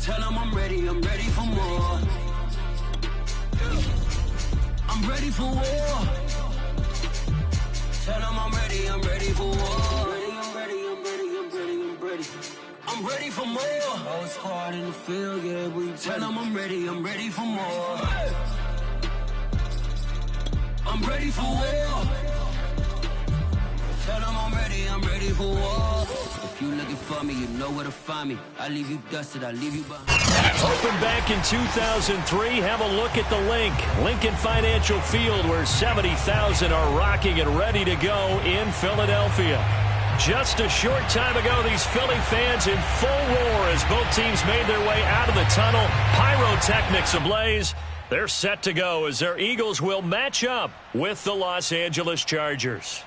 Tell them I'm ready for more. I'm ready for war. Tell them I'm ready for war. I'm ready for more. Oh, it's hard in the field, yeah, but you tell them I'm ready for more. I'm ready for war. Tell them I'm ready for war. If you looking for me, you know where to find me. I leave you dusted, I leave you behind. Opened back in 2003, have a look at the Lincoln Financial Field, where 70,000 are rocking and ready to go in Philadelphia. Just a short time ago, these Philly fans in full roar as both teams made their way out of the tunnel. Pyrotechnics ablaze. They're set to go as their Eagles will match up with the Los Angeles Chargers.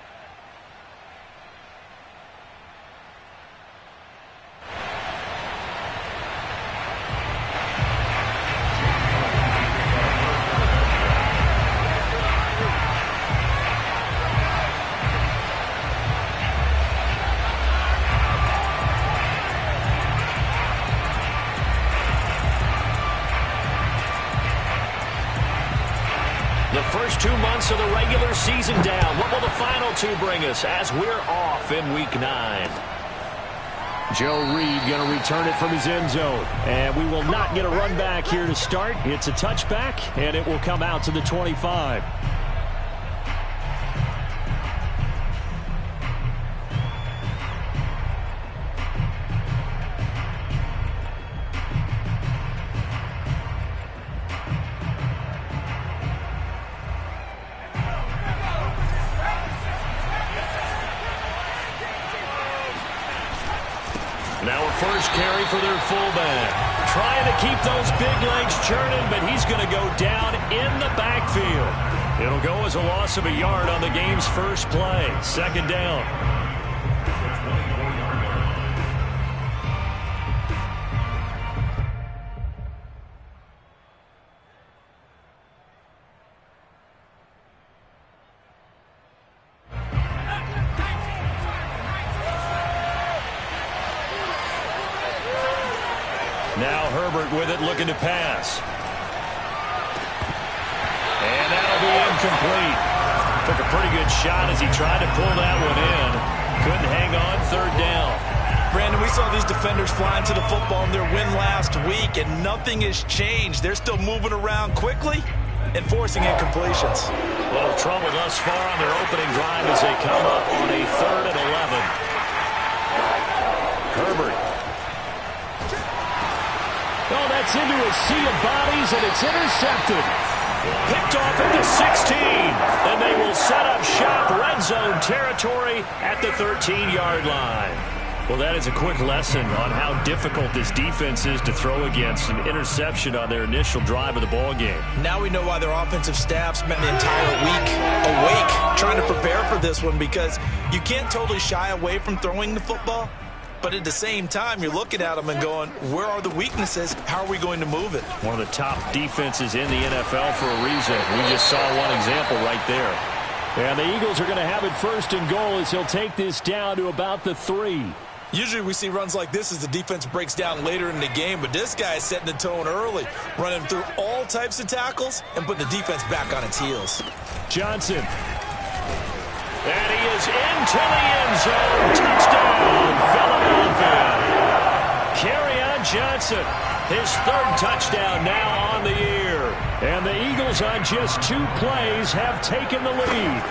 The first 2 months of the regular season down. What will the final two bring us as we're off in Week 9? Joe Reed going to return it from his end zone. And we will not get a run back here to start. It's a touchback, and it will come out to the 25. Now a first carry for their fullback. Trying to keep those big legs churning, but he's going to go down in the backfield. It'll go as a loss of a yard on the game's first play. Second down. Now Herbert with it, looking to pass. And that'll be incomplete. Took a pretty good shot as he tried to pull that one in. Couldn't hang on. Third down. Brandon, we saw these defenders flying to the football in their win last week, and nothing has changed. They're still moving around quickly and forcing incompletions. A little trouble thus far on their opening drive as they come up on a 3rd and 11. Herbert. Oh, that's into a sea of bodies, and it's intercepted. Picked off at the 16. And they will set up shop, red zone territory at the 13-yard line. Well, that is a quick lesson on how difficult this defense is to throw against. An interception on their initial drive of the ballgame. Now we know why their offensive staff spent the entire week awake trying to prepare for this one, because you can't totally shy away from throwing the football. But at the same time, you're looking at them and going, where are the weaknesses? How are we going to move it? One of the top defenses in the NFL for a reason. We just saw one example right there. And the Eagles are going to have it 1st and goal as he'll take this down to about the 3. Usually we see runs like this as the defense breaks down later in the game, but this guy is setting the tone early, running through all types of tackles and putting the defense back on its heels. Johnson. And he is into the end zone. Touchdown, Philadelphia. Kerryon Johnson, his 3rd touchdown now on the year. And the Eagles on just 2 plays have taken the lead.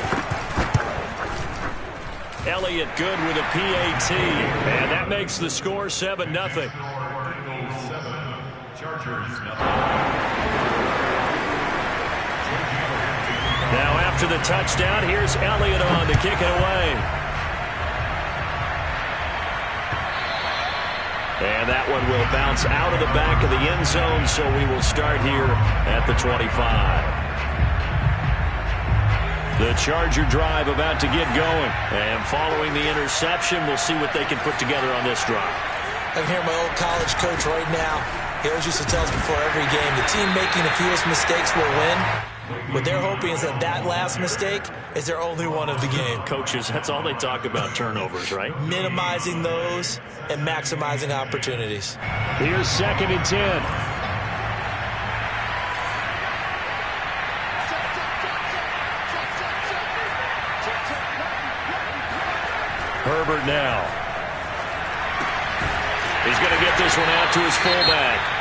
Elliott good with a PAT. And that makes the score 7-0. Now after the touchdown, here's Elliott on to kick it away. And that one will bounce out of the back of the end zone, so we will start here at the 25. The Charger drive about to get going. And following the interception, we'll see what they can put together on this drive. I can hear my old college coach right now. He always used to tell us before every game, the team making the fewest mistakes will win. What they're hoping is that last mistake is their only one of the game. Coaches, that's all they talk about, turnovers, right? Minimizing those and maximizing opportunities. Here's 2nd and 10. Herbert now. He's going to get this one out to his fullback.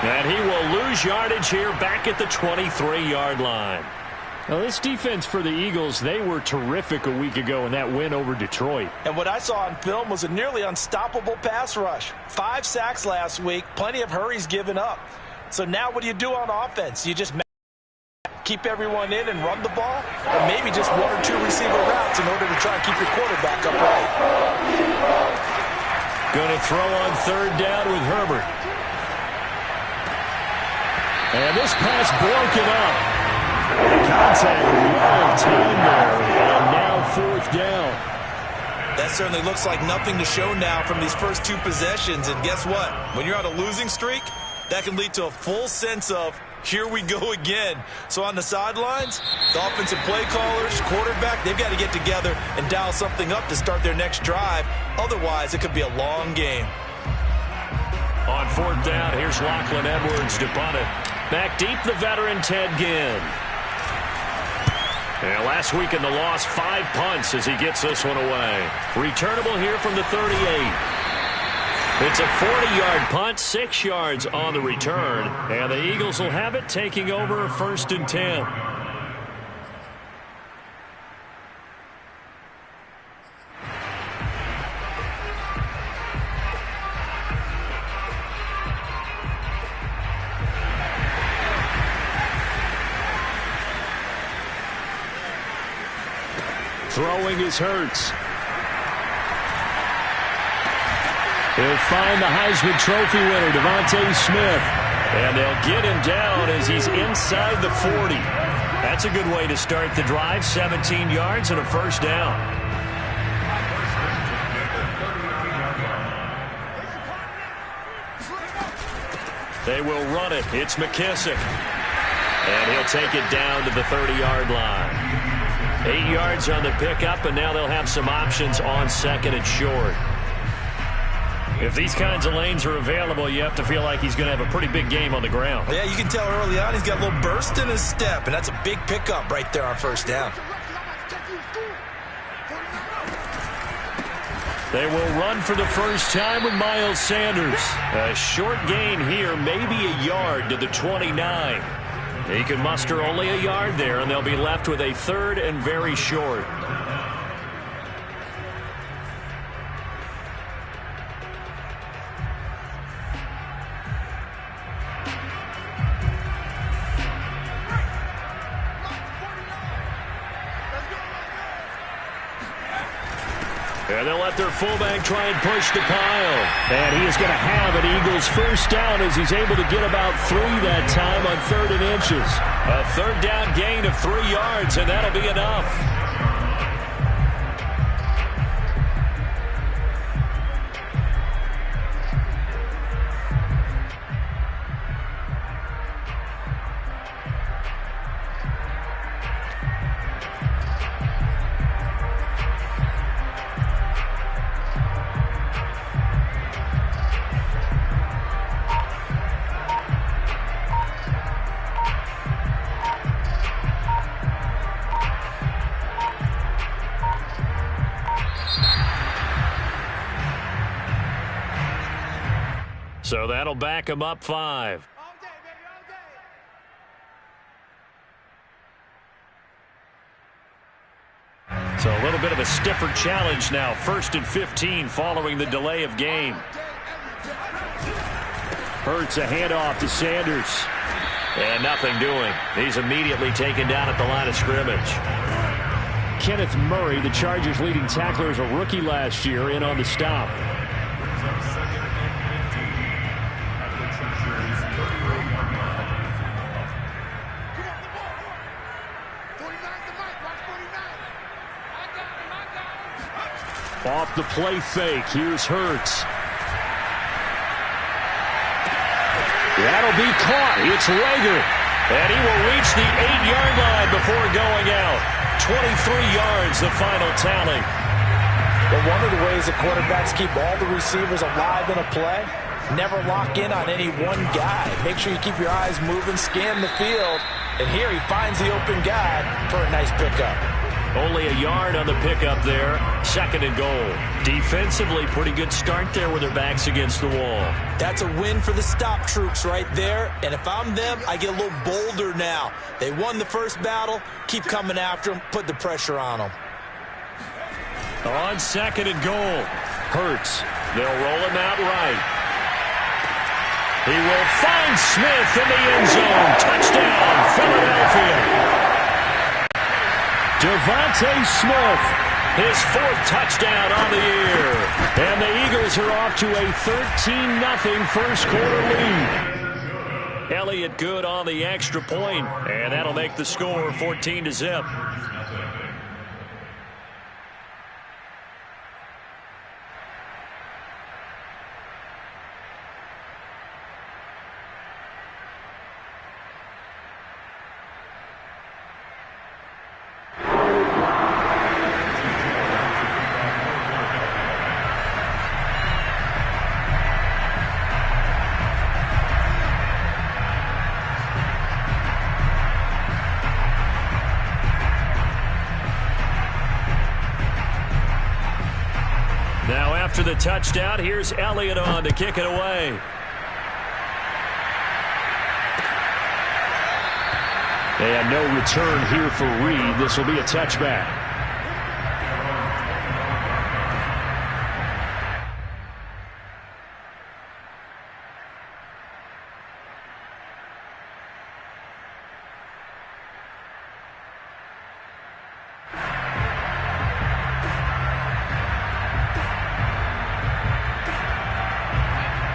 And he will lose yardage here back at the 23-yard line. Now, this defense for the Eagles, they were terrific a week ago in that win over Detroit. And what I saw on film was a nearly unstoppable pass rush. 5 sacks last week, plenty of hurries given up. So now what do you do on offense? You just keep everyone in and run the ball? Or maybe just 1 or 2 receiver routes in order to try and keep your quarterback upright. Going to throw on 3rd down with Herbert. And this pass broken up. Contact well timed there, and now 4th down. That certainly looks like nothing to show now from these first 2 possessions. And guess what? When you're on a losing streak, that can lead to a full sense of, here we go again. So on the sidelines, the offensive play callers, quarterback, they've got to get together and dial something up to start their next drive. Otherwise, it could be a long game. On 4th down, here's Lachlan Edwards to punt it. Back deep, the veteran Ted Ginn. And last week in the loss, 5 punts as he gets this one away. Returnable here from the 38. It's a 40-yard punt, 6 yards on the return. And the Eagles will have it, taking over 1st and 10. Throwing is Hurts. He'll find the Heisman Trophy winner, Devontae Smith. And they'll get him down as he's inside the 40. That's a good way to start the drive. 17 yards and a 1st down. They will run it. It's McKissick. And he'll take it down to the 30-yard line. 8 yards on the pickup, and now they'll have some options on 2nd and short. If these kinds of lanes are available, you have to feel like he's going to have a pretty big game on the ground. Yeah, you can tell early on he's got a little burst in his step, and that's a big pickup right there on 1st down. They will run for the first time with Miles Sanders. A short gain here, maybe a yard to the 29. He can muster only a yard there, and they'll be left with a 3rd and very short. And they'll let their fullback try and push the pile. And he is going to have an Eagles 1st down as he's able to get about 3 that time on 3rd and inches. A 3rd down gain of 3 yards, and that'll be enough. So that'll back him up 5. So a little bit of a stiffer challenge now. 1st and 15 following the delay of game. Hurts a handoff to Sanders. And nothing doing. He's immediately taken down at the line of scrimmage. Kenneth Murray, the Chargers' leading tackler, as a rookie last year, in on the stop. Off the play fake, here's Hurts. That'll be caught. It's Rager. And he will reach the 8-yard line before going out. 23 yards, the final tally. But one of the ways that quarterbacks keep all the receivers alive in a play, never lock in on any one guy. Make sure you keep your eyes moving, scan the field. And here he finds the open guy for a nice pickup. Only a yard on the pickup there. 2nd and goal. Defensively, pretty good start there with their backs against the wall. That's a win for the stop troops right there. And if I'm them, I get a little bolder now. They won the first battle. Keep coming after them. Put the pressure on them. On 2nd and goal. Hurts. They'll roll him out right. He will find Smith in the end zone. Touchdown, Philadelphia. Devontae Smith, his 4th touchdown on the year. And the Eagles are off to a 13-0 first quarter lead. Elliott good on the extra point, and that'll make the score 14-0. After the touchdown, here's Elliott on to kick it away. They have no return here for Reed. This will be a touchback.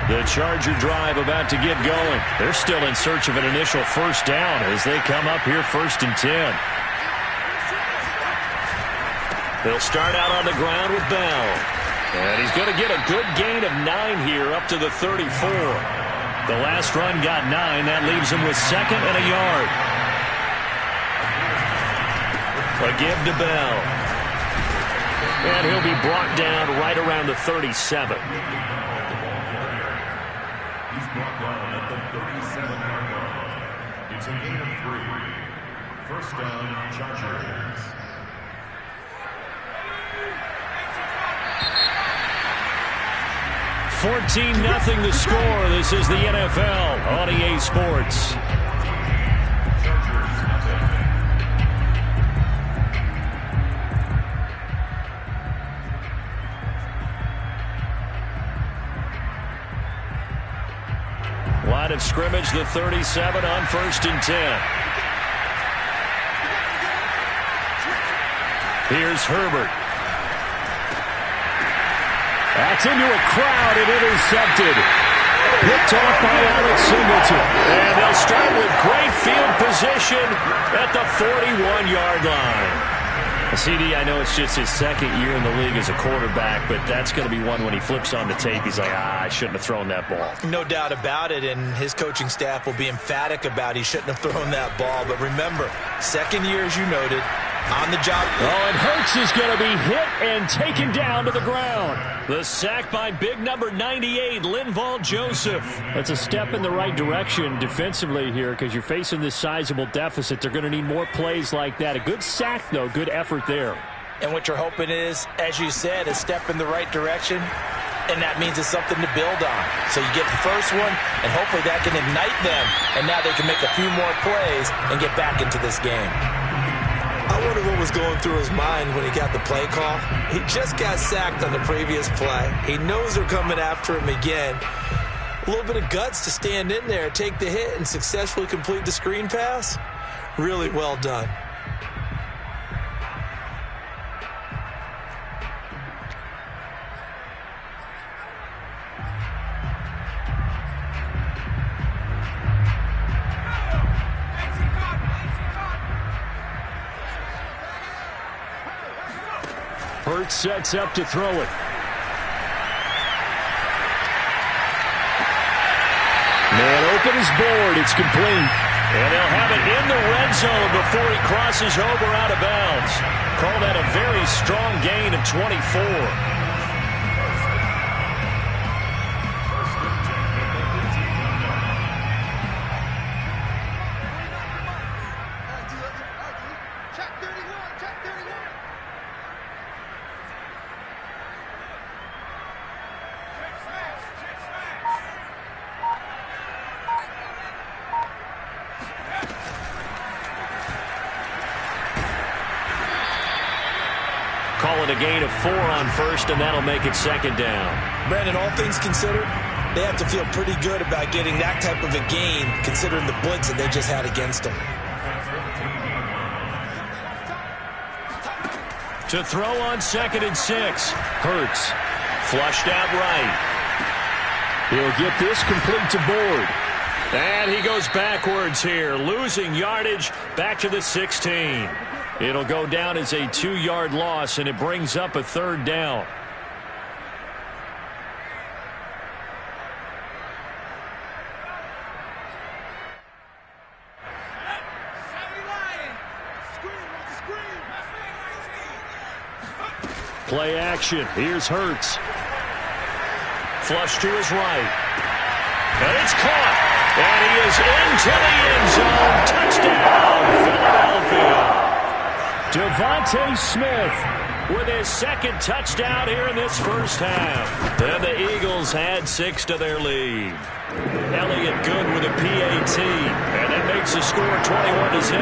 The Charger drive about to get going. They're still in search of an initial first down as they come up here 1st and 10. They'll start out on the ground with Bell. And he's going to get a good gain of 9 here up to the 34. The last run got 9. That leaves him with 2nd and a yard. A give to Bell. And he'll be brought down right around the 37. Brought down at the 37-yard line. It's a gain of 3. First down, Chargers. $14-0 the score. This is the NFL on EA Sports. Line of scrimmage, the 37 on 1st and 10. Here's Herbert. That's into a crowd and intercepted. Picked off by Alex Singleton. And they'll start with great field position at the 41-yard line. CD, I know it's just his 2nd year in the league as a quarterback, but that's going to be one when he flips on the tape. He's like, I shouldn't have thrown that ball. No doubt about it, and his coaching staff will be emphatic about he shouldn't have thrown that ball. But remember, 2nd year, as you noted, on the job. Oh, and Hurts is going to be hit and taken down to the ground. The sack by big number 98, Linval Joseph. That's a step in the right direction defensively here because you're facing this sizable deficit. They're going to need more plays like that. A good sack, though. Good effort there. And what you're hoping is, as you said, a step in the right direction. And that means it's something to build on. So you get the first one, and hopefully that can ignite them. And now they can make a few more plays and get back into this game. I wonder what was going through his mind when he got the play call. He just got sacked on the previous play. He knows they're coming after him again. A little bit of guts to stand in there, take the hit, and successfully complete the screen pass. Really well done. Hurts sets up to throw it. Man open his board. It's complete. And they'll have it in the red zone before he crosses over out of bounds. Call that a very strong gain of 24. Call it a gain of 4 on first, and that'll make it second down. Brandon, all things considered, they have to feel pretty good about getting that type of a gain, considering the blitz that they just had against them. To throw on 2nd and 6. Hurts. Flushed out right. He'll get this complete to Board. And he goes backwards here, losing yardage back to the 16. It'll go down as a 2-yard loss, and it brings up a 3rd down. Play action. Here's Hurts. Flush to his right. And it's caught. And he is into the end zone. Touchdown, Philadelphia. Devontae Smith with his 2nd touchdown here in this first half. And the Eagles had 6 to their lead. Elliott good with a PAT. And that makes the score 21-0.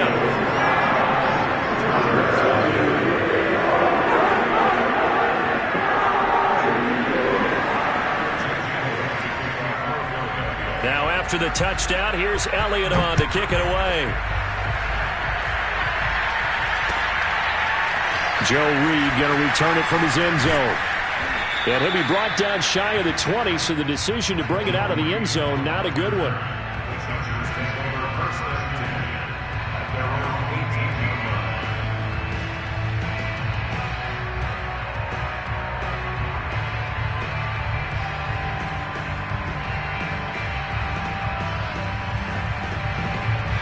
Now after the touchdown, here's Elliott on to kick it away. Joe Reed going to return it from his end zone. And he'll be brought down shy of the 20, so the decision to bring it out of the end zone, not a good one.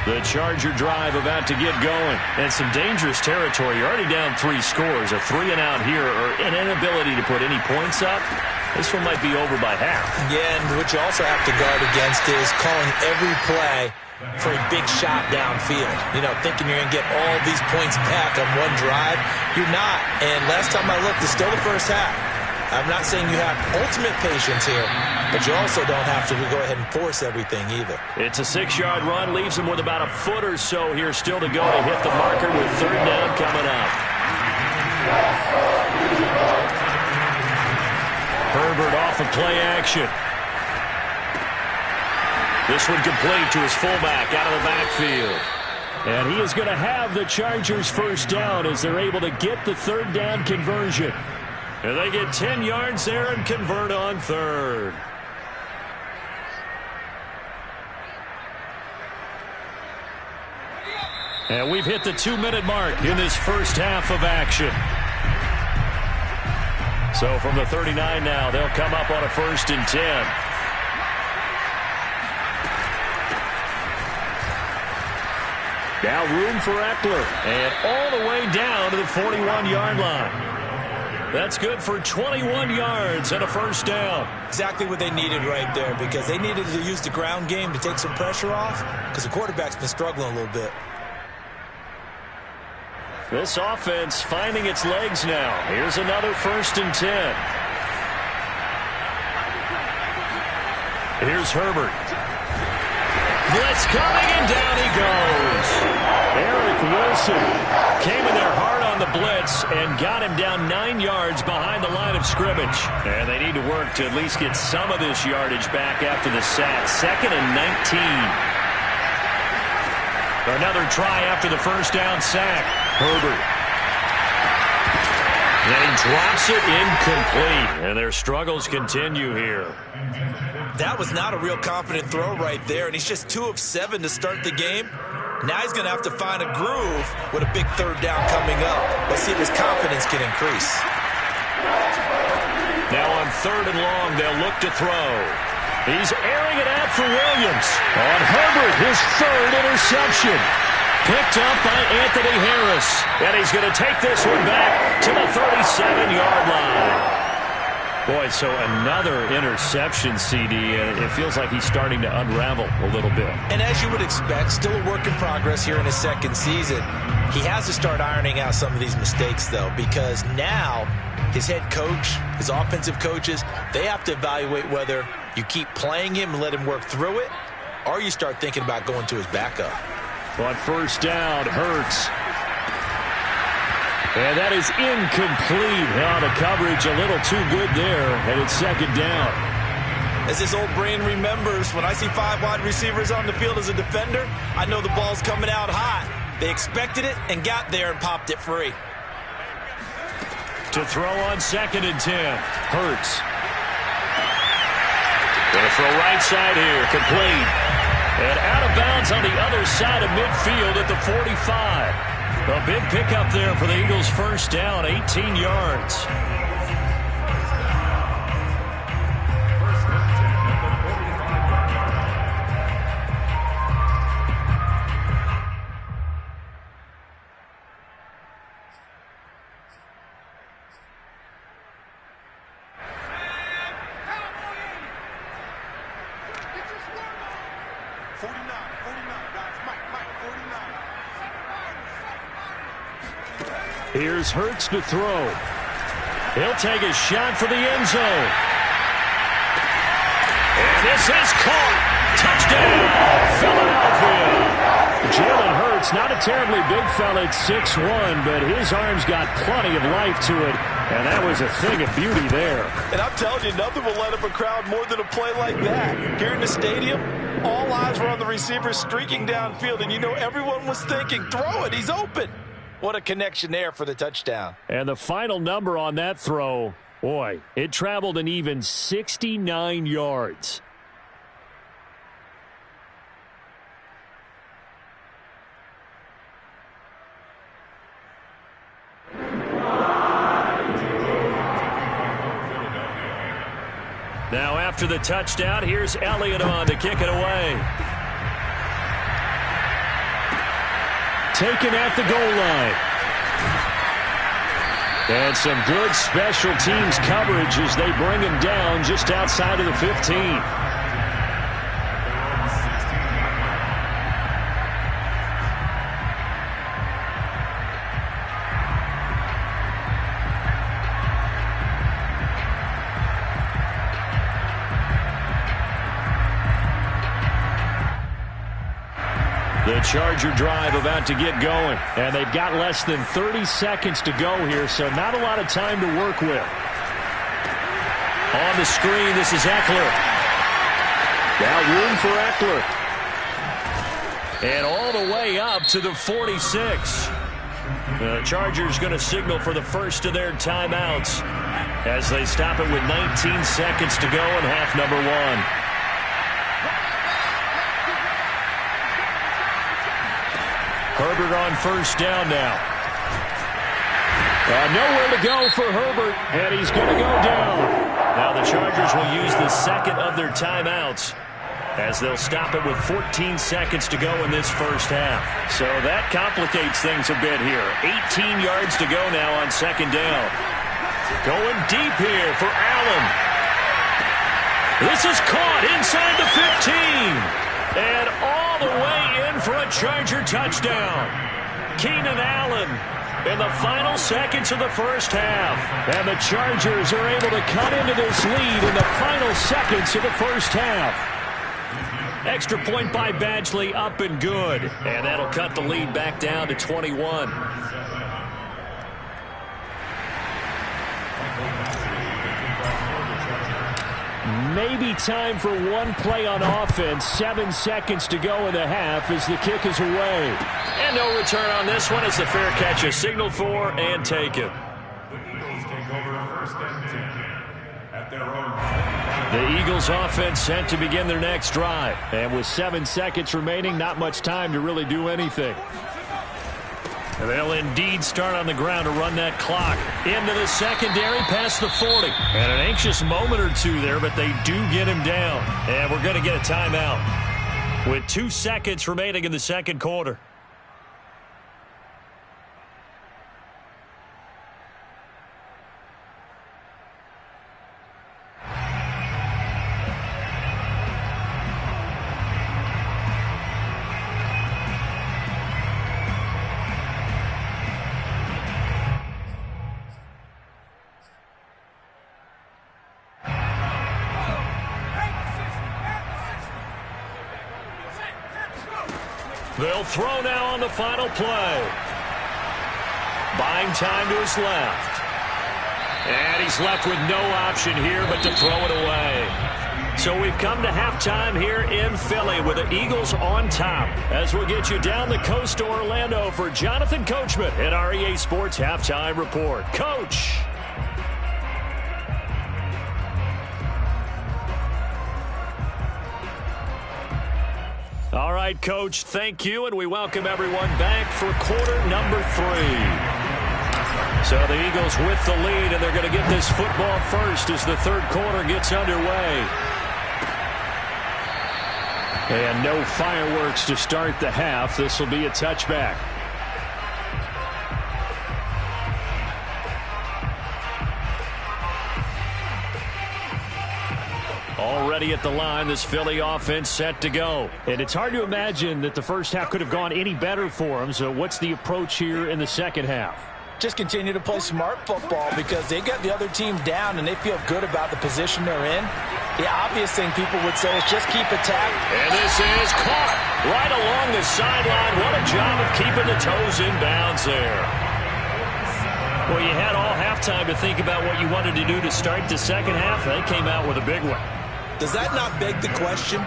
The Charger drive about to get going. And some dangerous territory. You're already down 3 scores. A 3-and-out here, or an inability to put any points up. This one might be over by half. Yeah, and what you also have to guard against is calling every play for a big shot downfield. You know, thinking you're going to get all these points back on one drive. You're not. And last time I looked, it's still the first half. I'm not saying you have ultimate patience here, but you also don't have to go ahead and force everything either. It's a 6-yard run, leaves him with about a foot or so here still to go to hit the marker with 3rd down coming up. Herbert off of play action. This one complete to his fullback out of the backfield. And he is going to have the Chargers' first down as they're able to get the 3rd down conversion. And they get 10 yards there and convert on 3rd. And we've hit the 2-minute mark in this first half of action. So from the 39 now, they'll come up on a 1st and 10. Now room for Eckler. And all the way down to the 41-yard line. That's good for 21 yards and a 1st down. Exactly what they needed right there, because they needed to use the ground game to take some pressure off, because the quarterback's been struggling a little bit. This offense finding its legs now. Here's another 1st and 10. Here's Herbert. Blitz coming, and down he goes. Eric Wilson came in there hard on the blitz and got him down 9 yards behind the line of scrimmage. And they need to work to at least get some of this yardage back after the sack. 2nd and 19. Another try after the 1st down sack. Herbert. And he drops it incomplete. And their struggles continue here. That was not a real confident throw right there, and he's just 2 of 7 to start the game. Now he's going to have to find a groove with a big 3rd down coming up. Let's see if his confidence can increase. Now on 3rd and long, they'll look to throw. He's airing it out for Williams. On Herbert, his third interception. Picked up by Anthony Harris. And he's going to take this one back to the 37-yard line. Boy, so another interception, CD, and it feels like he's starting to unravel a little bit. And as you would expect, still a work in progress here in his second season. He has to start ironing out some of these mistakes, though, because now his head coach, his offensive coaches, they have to evaluate whether you keep playing him and let him work through it, or you start thinking about going to his backup. On first down, Hurts. And that is incomplete. Now the coverage a little too good there, and it's second down. As this old brain remembers, when I see 5 wide receivers on the field as a defender, I know the ball's coming out hot. They expected it and got there and popped it free. To throw on 2nd and 10, Hurts. Going to throw right side here, complete. And out of bounds on the other side of midfield at the 45. A big pickup there for the Eagles' first down, 18 yards. Here's Hurts to throw. He'll take a shot for the end zone. And this is caught. Touchdown, Philadelphia. Jalen Hurts, not a terribly big fella at 6'1", but his arms got plenty of life to it, and that was a thing of beauty there. And I'm telling you, nothing will light up a crowd more than a play like that. Here in the stadium, all eyes were on the receiver streaking downfield, and you know everyone was thinking, throw it, he's open. What a connection there for the touchdown. And the final number on that throw, boy, it traveled an even 69 yards. Now after the touchdown, here's Elliott on to kick it away. Taken at the goal line. And some good special teams coverage as they bring him down just outside of the 15. The Charger drive about to get going, and they've got less than 30 seconds to go here, so not a lot of time to work with. On the screen, this is Eckler. Now room for Eckler. And all the way up to the 46. The Chargers going to signal for the first of their timeouts as they stop it with 19 seconds to go in half number 1. Herbert on first down now. Nowhere to go for Herbert, and he's going to go down. Now the Chargers will use the second of their timeouts as they'll stop it with 14 seconds to go in this first half. So that complicates things a bit here. 18 yards to go now on second down. Going deep here for Allen. This is caught inside the 15. And all the way in for a Charger touchdown. Keenan Allen in the final seconds of the first half. And the Chargers are able to cut into this lead in the final seconds of the first half. Extra point by Badgley, up and good. And that'll cut the lead back down to 21. Maybe time for one play on offense. 7 seconds to go in the half as the kick is away. And no return on this one as the fair catch is signaled for and taken. The Eagles offense set to begin their next drive. And with 7 seconds remaining, not much time to really do anything. And they'll indeed start on the ground to run that clock. Into the secondary, past the 40. And an anxious moment or two there, but they do get him down. And we're going to get a timeout with 2 seconds remaining in the second quarter. They'll throw now on the final play. Buying time to his left. And he's left with no option here but to throw it away. So we've come to halftime here in Philly with the Eagles on top. As we'll get you down the coast to Orlando for Jonathan Coachman at our EA Sports Halftime Report. Coach. All right, Coach, thank you, and we welcome everyone back for quarter number 3. So the Eagles with the lead, and they're going to get this football first as the third quarter gets underway. And no fireworks to start the half. This will be a touchback. Already at the line, this Philly offense set to go. And it's hard to imagine that the first half could have gone any better for them. So what's the approach here in the second half? Just continue to play smart football because they got the other team down and they feel good about the position they're in. The obvious thing people would say is just keep attacking. And this is caught right along the sideline. What a job of keeping the toes in bounds there. Well, you had all halftime to think about what you wanted to do to start the second half. They came out with a big one. Does that not beg the question?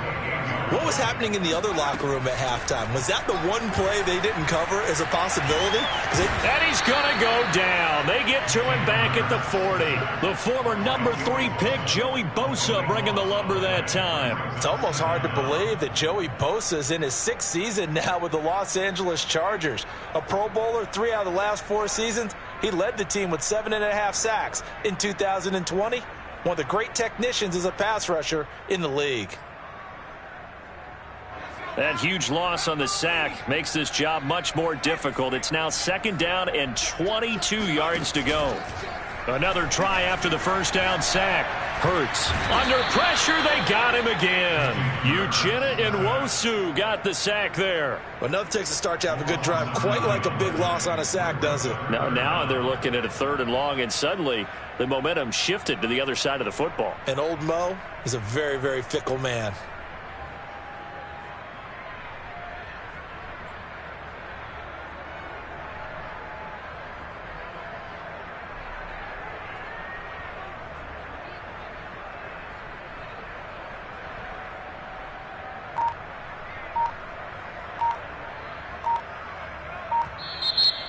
What was happening in the other locker room at halftime? Was that the one play they didn't cover as a possibility? And he's going to go down. They get to him back at the 40. The former number 3 pick, Joey Bosa, bringing the lumber that time. It's almost hard to believe that Joey Bosa is in his 6th season now with the Los Angeles Chargers. A Pro Bowler 3 out of the last 4 seasons. He led the team with 7.5 sacks in 2020. One of the great technicians as a pass rusher in the league. That huge loss on the sack makes this job much more difficult. It's now 2nd down and 22 yards to go. Another try after the first down sack. Hurts. Under pressure, they got him again. Uchenna and Nwosu got the sack there. Well, nothing takes a start to have a good drive quite like a big loss on a sack, does it? Now they're looking at a 3rd and long, and suddenly the momentum shifted to the other side of the football. And old Mo is a very, very fickle man.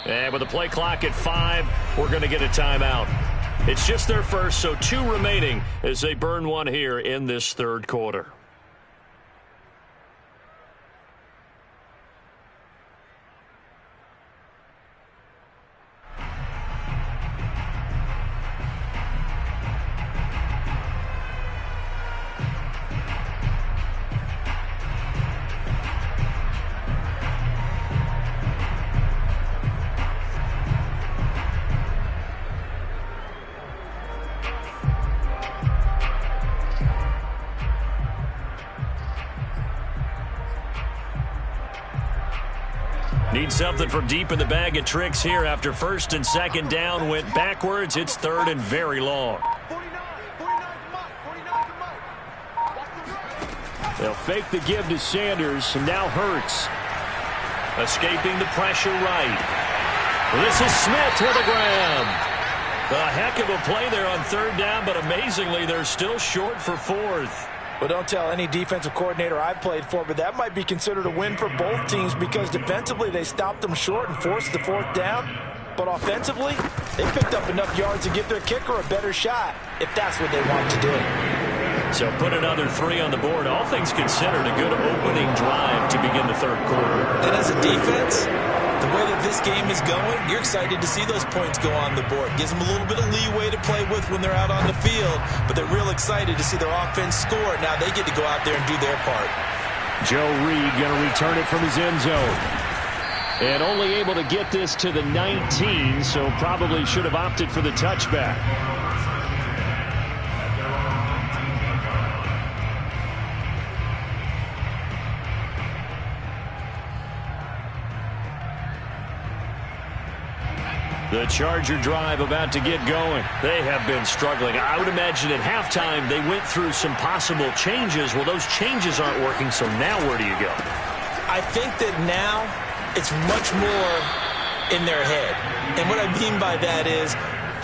And with the play clock at 5, we're going to get a timeout. It's just their first, so 2 remaining as they burn one here in this third quarter. Need something from deep in the bag of tricks here after 1st and 2nd down went backwards. It's 3rd and very long. They'll fake the give to Sanders, and now Hurts. Escaping the pressure right. This is Smith to the ground. A heck of a play there on 3rd down, but amazingly they're still short for 4th. Well, don't tell any defensive coordinator I played for, but that might be considered a win for both teams because defensively they stopped them short and forced the 4th down. But offensively, they picked up enough yards to give their kicker a better shot if that's what they want to do. So put another 3 on the board. All things considered, a good opening drive to begin the third quarter. And as a defense, The way that this game is going, you're excited to see those points go on the board. Gives them a little bit of leeway to play with when they're out on the field, but they're real excited to see their offense score. Now they get to go out there and do their part. Joe Reed going to return it from his end zone. And only able to get this to the 19, so probably should have opted for the touchback. The Charger drive about to get going. They have been struggling. I would imagine at halftime they went through some possible changes. Well, those changes aren't working, so now where do you go? I think that now it's much more in their head. And what I mean by that is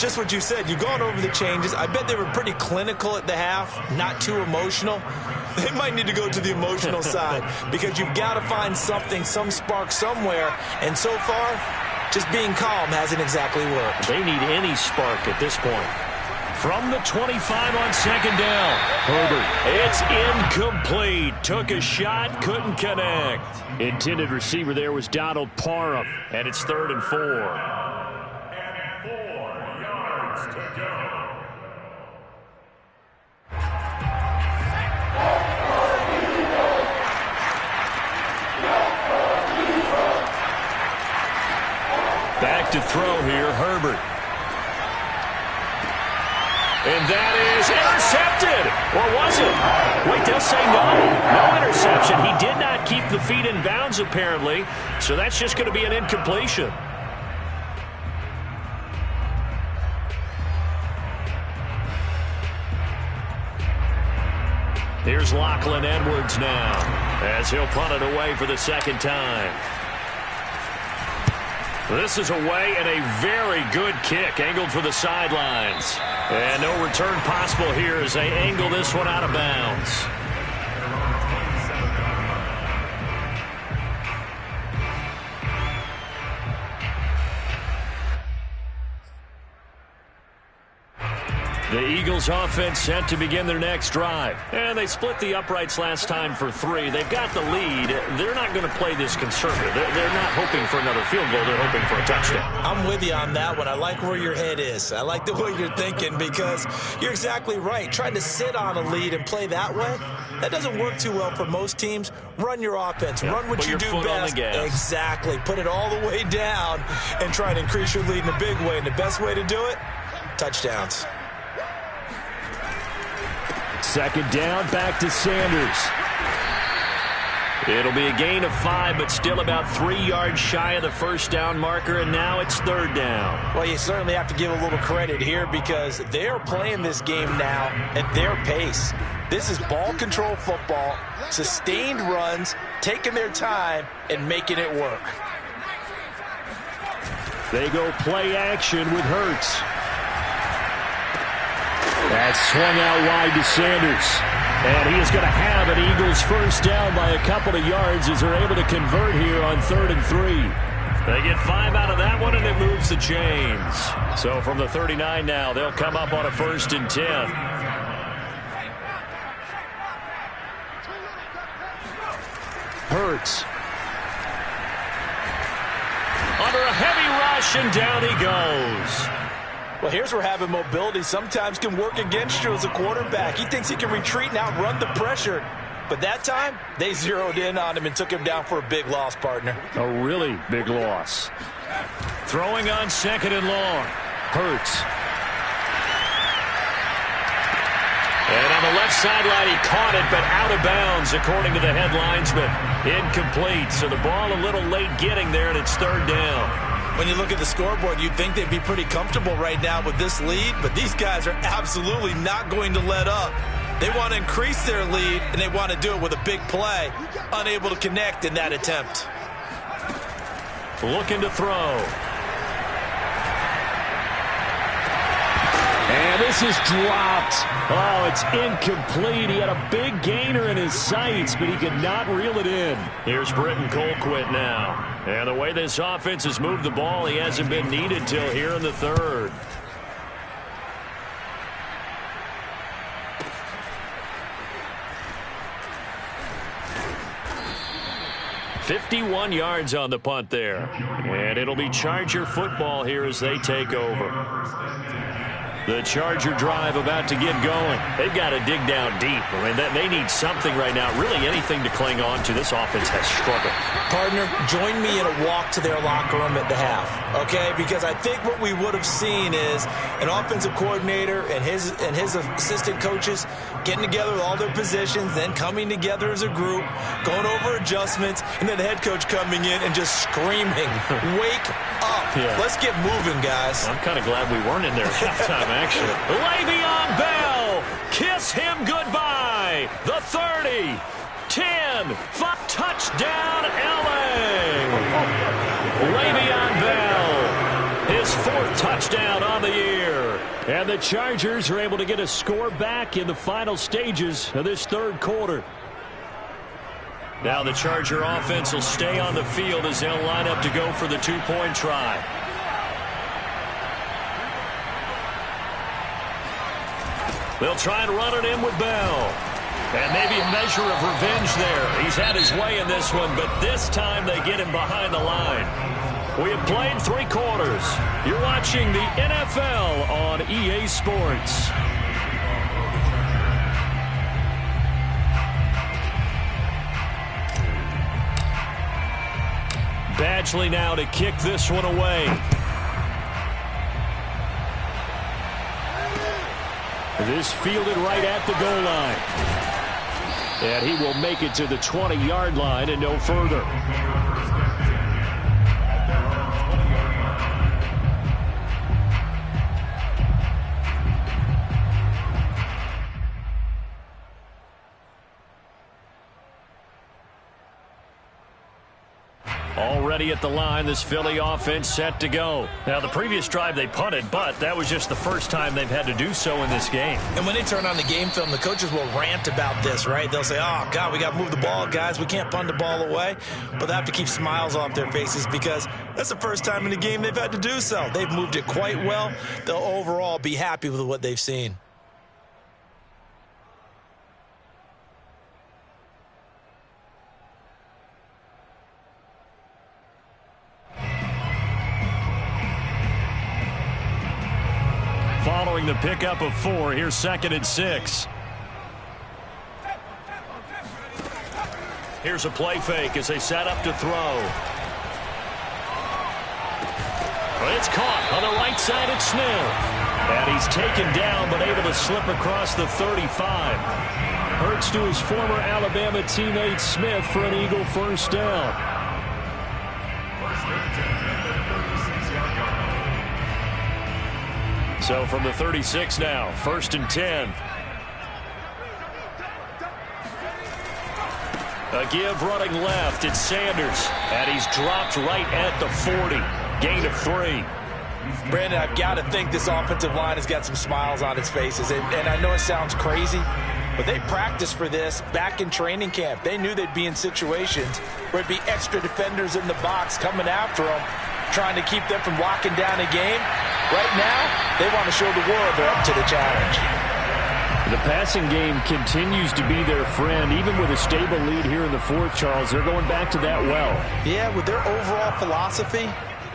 just what you said. You've gone over the changes. I bet they were pretty clinical at the half, not too emotional. They might need to go to the emotional side because you've got to find something, some spark somewhere. And so far, just being calm hasn't exactly worked. They need any spark at this point. From the 25 on second down, Herbert. It's incomplete. Took a shot, couldn't connect. Intended receiver there was Donald Parham, and it's 3rd and 4. And 4 yards to go. Back to throw here, Herbert. And that is intercepted. Or was it? Wait, they'll say no. No interception. He did not keep the feet in bounds, apparently. So that's just going to be an incompletion. Here's Lachlan Edwards now as he'll punt it away for the second time. This is away and a very good kick angled for the sidelines. And no return possible here as they angle this one out of bounds. The Eagles offense set to begin their next drive. And they split the uprights last time for 3. They've got the lead. They're not going to play this conservative. They're not hoping for another field goal. They're hoping for a touchdown. I'm with you on that one. I like where your head is. I like the way you're thinking because you're exactly right. Trying to sit on a lead and play that way, that doesn't work too well for most teams. Run your offense. Run what you do best. Exactly. Put it all the way down and try to increase your lead in a big way. And the best way to do it, touchdowns. Second down, back to Sanders. It'll be a gain of 5, but still about 3 yards shy of the first down marker, and now it's 3rd down. Well, you certainly have to give a little credit here because they're playing this game now at their pace. This is ball control football, sustained runs, taking their time, and making it work. They go play action with Hurts. That's swung out wide to Sanders. And he is going to have an Eagles first down by a couple of yards as they're able to convert here on 3rd and 3. They get 5 out of that one, and it moves the chains. So from the 39 now, they'll come up on a 1st and 10. Hurts. Under a heavy rush, and down he goes. Well, here's where having mobility sometimes can work against you as a quarterback. He thinks he can retreat and outrun the pressure. But that time, they zeroed in on him and took him down for a big loss, partner. A really big loss. Throwing on 2nd and long. Hurts. And on the left sideline, he caught it, but out of bounds, according to the head linesman. Incomplete. So the ball a little late getting there, and it's 3rd down. When you look at the scoreboard, you'd think they'd be pretty comfortable right now with this lead, but these guys are absolutely not going to let up. They want to increase their lead, and they want to do it with a big play. Unable to connect in that attempt. Looking to throw. And this is dropped. Oh, it's incomplete. He had a big gainer in his sights, but he could not reel it in. Here's Britton Colquitt now. And the way this offense has moved the ball, he hasn't been needed till here in the 3rd. 51 yards on the punt there. And it'll be Charger football here as they take over. The Charger drive about to get going. They've got to dig down deep. I mean, they need something right now, really anything to cling on to. This offense has struggled. Partner, join me in a walk to their locker room at the half, okay? Because I think what we would have seen is an offensive coordinator and his assistant coaches getting together with all their positions, then coming together as a group, going over adjustments, and then the head coach coming in and just screaming, wake up. Yeah. Let's get moving, guys. I'm kind of glad we weren't in there at halftime, actually. Le'Veon Bell, kiss him goodbye. The 30, 10, 5, touchdown, L.A. Le'Veon Bell, his 4th touchdown on the year. And the Chargers are able to get a score back in the final stages of this 3rd quarter. Now the Charger offense will stay on the field as they'll line up to go for the 2-point try. They'll try and run it in with Bell. And maybe a measure of revenge there. He's had his way in this one, but this time they get him behind the line. We have played 3 quarters. You're watching the NFL on EA Sports. Badgley now to kick this one away. This fielded right at the goal line. And he will make it to the 20-yard line and no further. Already at the line, this Philly offense set to go. Now, the previous drive they punted, but that was just the first time they've had to do so in this game. And when they turn on the game film, the coaches will rant about this, right? They'll say, oh, God, we got to move the ball, guys. We can't punt the ball away. But they have to keep smiles off their faces because that's the first time in the game they've had to do so. They've moved it quite well. They'll overall be happy with what they've seen. Following the pickup of 4, here's 2nd and 6. Here's a play fake as they set up to throw. It's caught on the right side at Smith. And he's taken down but able to slip across the 35. Hurts to his former Alabama teammate Smith for an Eagle first down. So from the 36 now, 1st and 10. A give running left, it's Sanders. And he's dropped right at the 40. Gain of 3. Brandon, I've got to think this offensive line has got some smiles on its faces. And I know it sounds crazy, but they practiced for this back in training camp. They knew they'd be in situations where it'd be extra defenders in the box coming after them, trying to keep them from locking down a game. Right now, they want to show the world they're up to the challenge. The passing game continues to be their friend. Even with a stable lead here in the 4th, Charles, they're going back to that well. Yeah, with their overall philosophy,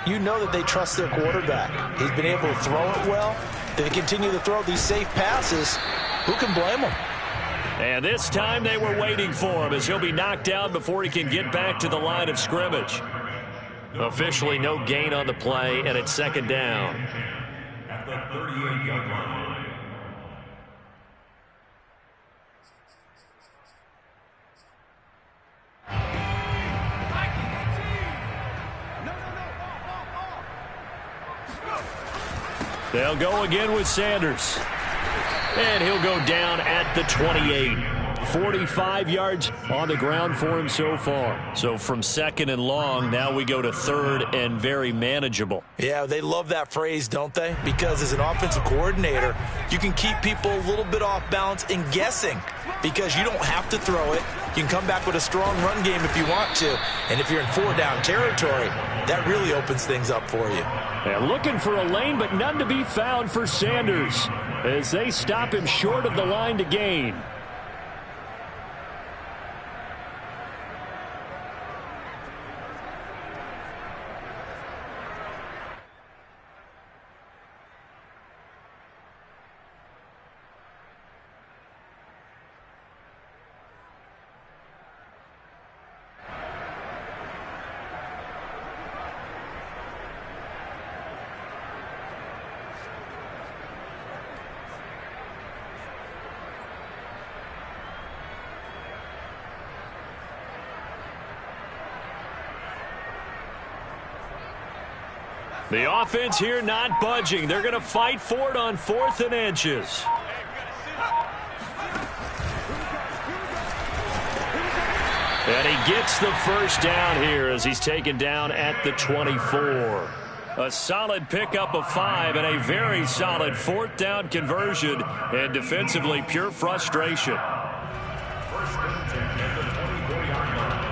you know that they trust their quarterback. He's been able to throw it well. They continue to throw these safe passes. Who can blame them? And this time they were waiting for him as he'll be knocked down before he can get back to the line of scrimmage. Officially no gain on the play, and it's 2nd down. At the 38-yard line. They'll go again with Sanders. And he'll go down at the 28. 45 yards on the ground for him so far. So from 2nd and long, now we go to 3rd and very manageable. Yeah, they love that phrase, don't they? Because as an offensive coordinator, you can keep people a little bit off balance and guessing because you don't have to throw it. You can come back with a strong run game if you want to. And if you're in 4-down territory, that really opens things up for you. They're looking for a lane, but none to be found for Sanders as they stop him short of the line to gain. The offense here not budging. They're going to fight for it on 4th and inches. And he gets the first down here as he's taken down at the 24. A solid pickup of 5 and a very solid 4th down conversion, and defensively pure frustration. First and 10 at the 24-yard line.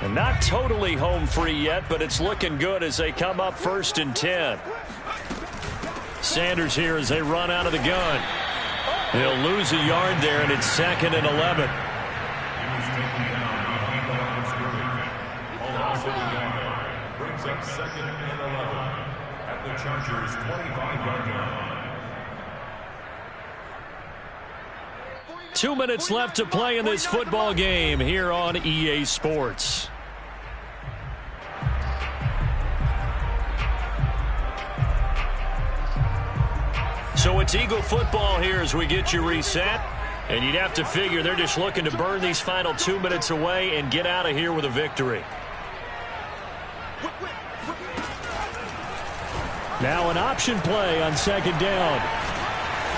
And not totally home free yet, but it's looking good as they come up 1st and 10. Sanders here as they run out of the gun. He'll lose a yard there, and it's 2nd and 11. Brings up 2nd and 11 at the Chargers' 25-yard line. 2 minutes left to play in this football game here on EA Sports. So it's Eagle football here as we get you reset. And you'd have to figure they're just looking to burn these final 2 minutes away and get out of here with a victory. Now an option play on 2nd down.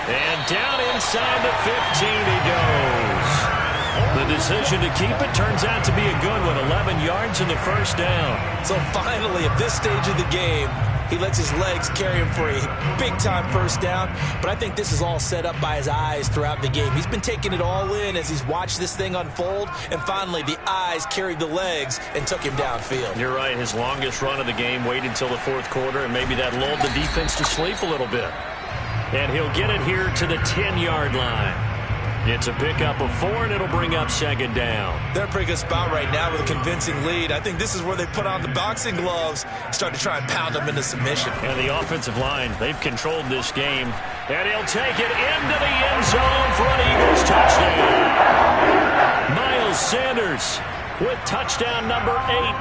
And down inside the 15 he goes. The decision to keep it turns out to be a good one. 11 yards in the first down. So finally, at this stage of the game, he lets his legs carry him for a big-time first down. But I think this is all set up by his eyes throughout the game. He's been taking it all in as he's watched this thing unfold. And finally, the eyes carried the legs and took him downfield. You're right. His longest run of the game waited until the 4th quarter, and maybe that lulled the defense to sleep a little bit. And he'll get it here to the 10-yard line. It's a pickup of 4, and it'll bring up 2nd down. They're in a pretty good spot right now with a convincing lead. I think this is where they put on the boxing gloves, start to try and pound them into submission. And the offensive line, they've controlled this game. And he'll take it into the end zone for an Eagles touchdown. Miles Sanders with touchdown number 8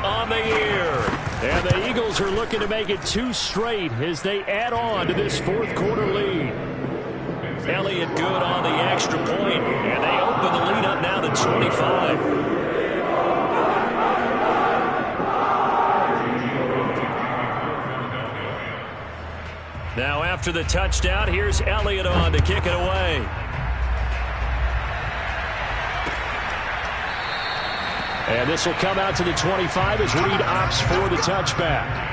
on the year. And the Eagles are looking to make it 2 straight as they add on to this 4th quarter lead. Elliott good on the extra point, and they open the lead up now to 25. Now after the touchdown, here's Elliott on to kick it away. And this will come out to the 25 as Reed opts for the touchback.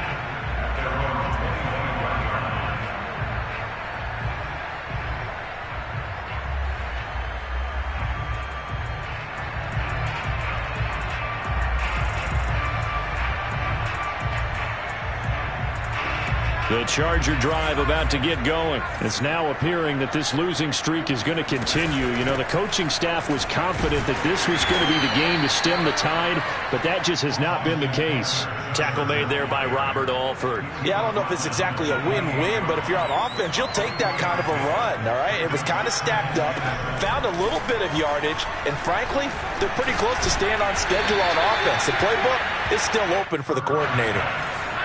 The Charger drive about to get going. It's now appearing that this losing streak is going to continue. You know, the coaching staff was confident that this was going to be the game to stem the tide, but that just has not been the case. Tackle made there by Robert Alford. Yeah, I don't know if it's exactly a win-win, but if you're on offense, you'll take that kind of a run, all right? It was kind of stacked up, found a little bit of yardage, and frankly, they're pretty close to staying on schedule on offense. The playbook is still open for the coordinator.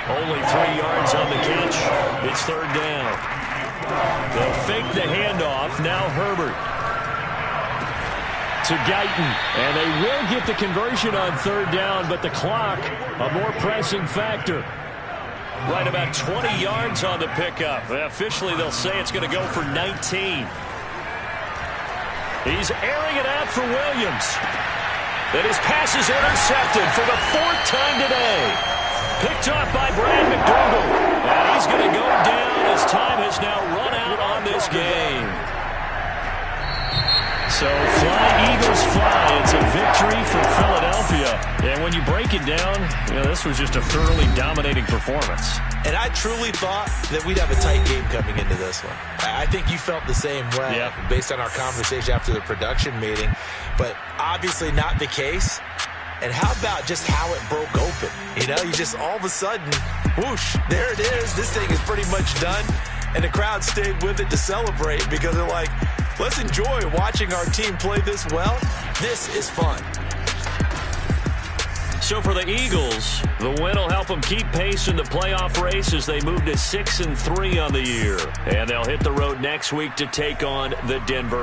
Only 3 yards on the catch. It's 3rd down. They'll fake the handoff. Now Herbert to Guyton. And they will get the conversion on 3rd down, but the clock, a more pressing factor. Right about 20 yards on the pickup. Officially, they'll say it's going to go for 19. He's airing it out for Williams. And his pass is intercepted for the 4th time today. Picked off by Brad McDougal. And he's going to go down as time has now run out on this game. So fly, Eagles fly. It's a victory for Philadelphia. And when you break it down, you know, this was just a thoroughly dominating performance. And I truly thought that we'd have a tight game coming into this one. I think you felt the same way based on our conversation after the production meeting. But obviously not the case. And how about just how it broke open? You know, you just all of a sudden, whoosh, there it is. This thing is pretty much done. And the crowd stayed with it to celebrate because they're like, let's enjoy watching our team play this well. This is fun. So for the Eagles, the win will help them keep pace in the playoff race as they move to 6-3 on the year. And they'll hit the road next week to take on the Denver